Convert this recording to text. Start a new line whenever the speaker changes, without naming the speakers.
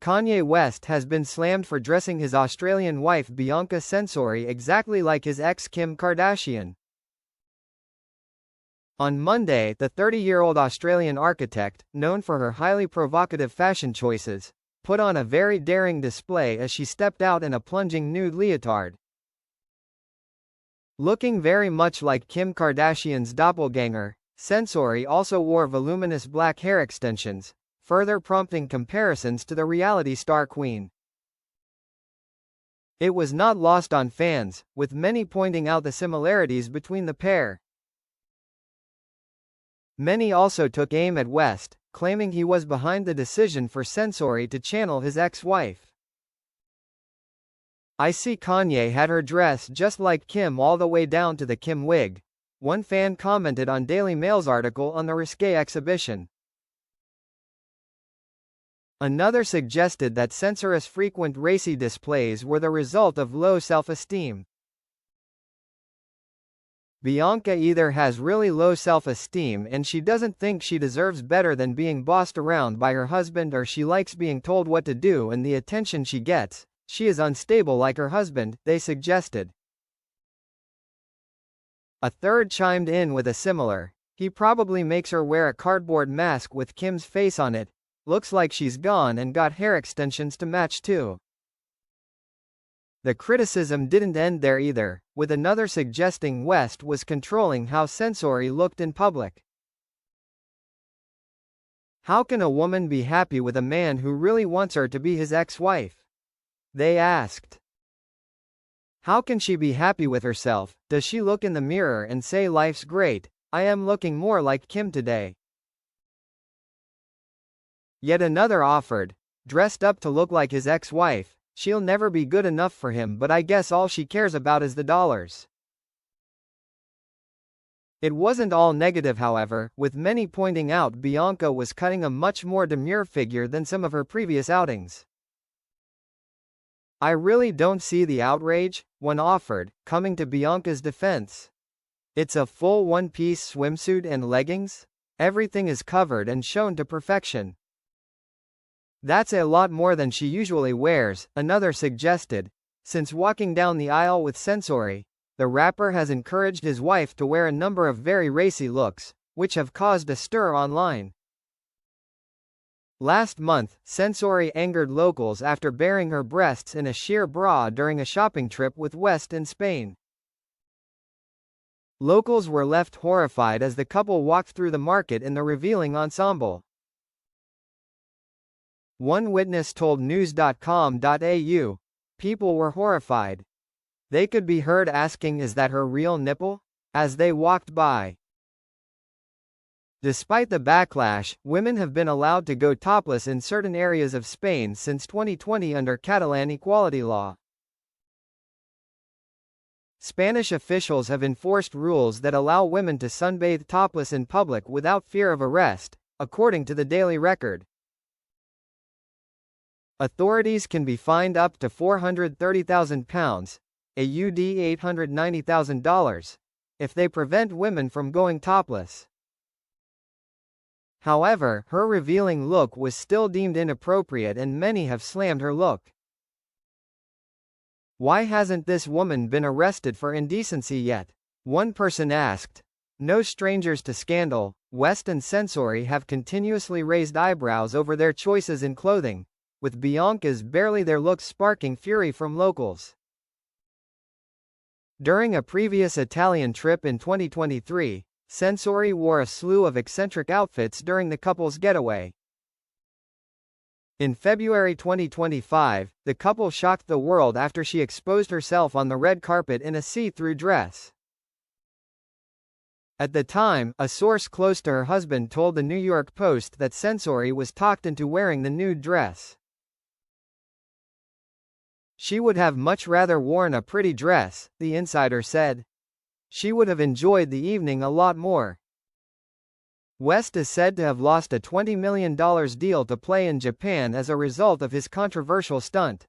Kanye West has been slammed for dressing his Australian wife Bianca Censori exactly like his ex Kim Kardashian. On Monday, the 30-year-old Australian architect, known for her highly provocative fashion choices, put on a very daring display as she stepped out in a plunging nude leotard. Looking very much like Kim Kardashian's doppelganger, Censori also wore voluminous black hair extensions, further prompting comparisons to the reality star queen. It was not lost on fans, with many pointing out the similarities between the pair. Many also took aim at West, claiming he was behind the decision for Censori to channel his ex-wife. "I see Kanye had her dress just like Kim all the way down to the Kim wig," one fan commented on Daily Mail's article on the risque exhibition. Another suggested that Censori's frequent racy displays were the result of low self-esteem. Bianca either has really low self-esteem and she doesn't think she deserves better than being bossed around by her husband, or she likes being told what to do and the attention she gets. She is unstable like her husband, they suggested. A third chimed in with a similar, "He probably makes her wear a cardboard mask with Kim's face on it. Looks like she's gone and got hair extensions to match too." The criticism didn't end there either, with another suggesting West was controlling how Censori looked in public. "How can a woman be happy with a man who really wants her to be his ex-wife?" they asked. "How can she be happy with herself? Does she look in the mirror and say life's great? I am looking more like Kim today." Yet another offered, "Dressed up to look like his ex-wife. She'll never be good enough for him, but I guess all she cares about is the dollars." It wasn't all negative, however, with many pointing out Bianca was cutting a much more demure figure than some of her previous outings. "I really don't see the outrage," one offered, coming to Bianca's defense. "It's a full one-piece swimsuit and leggings. Everything is covered and shown to perfection. That's a lot more than she usually wears," another suggested. Since walking down the aisle with Censori, the rapper has encouraged his wife to wear a number of very racy looks, which have caused a stir online. Last month, Censori angered locals after baring her breasts in a sheer bra during a shopping trip with West in Spain. Locals were left horrified as the couple walked through the market in the revealing ensemble. One witness told news.com.au, "People were horrified. They could be heard asking, 'Is that her real nipple?' as they walked by." Despite the backlash, women have been allowed to go topless in certain areas of Spain since 2020 under Catalan equality law. Spanish officials have enforced rules that allow women to sunbathe topless in public without fear of arrest, according to the Daily Record. Authorities can be fined up to £430,000, AUD $890,000, if they prevent women from going topless. However, her revealing look was still deemed inappropriate and many have slammed her look. "Why hasn't this woman been arrested for indecency yet?" one person asked. No strangers to scandal, West and Censori have continuously raised eyebrows over their choices in clothing, with Bianca's barely their looks sparking fury from locals. During a previous Italian trip in 2023, Censori wore a slew of eccentric outfits during the couple's getaway. In February 2025, the couple shocked the world after she exposed herself on the red carpet in a see-through dress. At the time, a source close to her husband told the New York Post that Censori was talked into wearing the nude dress. "She would have much rather worn a pretty dress," the insider said. "She would have enjoyed the evening a lot more." West is said to have lost a $20 million deal to play in Japan as a result of his controversial stunt.